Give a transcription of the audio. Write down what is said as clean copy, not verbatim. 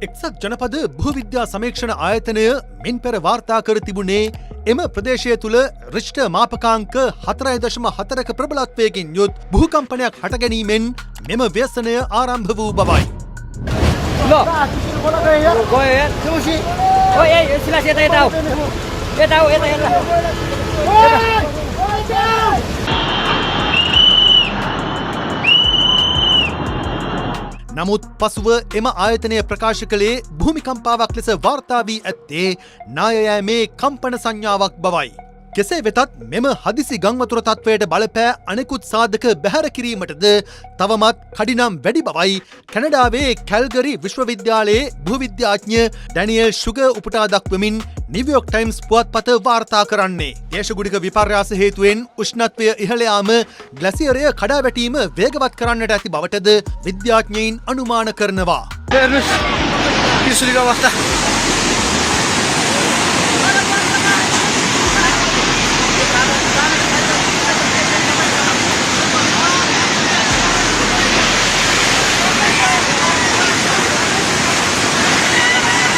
එක්සත් ජනපද භූවිද්‍යා සමීක්ෂණ ආයතනය මින් පෙර වාර්තා කර තිබුණේ එම ප්‍රදේශය තුළ රිෂ්ඨ මාපකාංක 4.4ක ප්‍රබලත්වයකින් යුත් භූකම්පනයක් හට ගැනීමෙන් මෙම ව්‍යසනය ආරම්භ වූ බවයි. නමුත් පසුව එම ආයතනය ප්‍රකාශ කළේ භූමිකම්පාවක් ලෙස වාර්තා වී ඇත්තේ නායයෑමේ කම්පන සංඥාවක් බවයි. කෙසේ වෙතත් මෙම හදිසි ගංවතුර තත්වයට බලපෑ අනෙකුත් සාධක බැහැර කිරීමටද තවමත් කඩිනම් වැඩි බවයි කැනඩාවේ කැල්ගරි විශ්වවිද්‍යාලයේ භූවිද්‍යාඥ ඩැනියල් ෂුගර් උපුටා දක්වමින් නිව්යෝක් ටයිම්ස් පුවත්පත වාර්තා කරන්නේ. දේශගුඩික විපර්යාස හේතුවෙන් උෂ්ණත්වය ඉහළ යාම ග්ලැසියරය කඩා වැටීම වේගවත් කරන්නට ඇති බවටද විද්‍යාඥයින් අනුමාන කරනවා.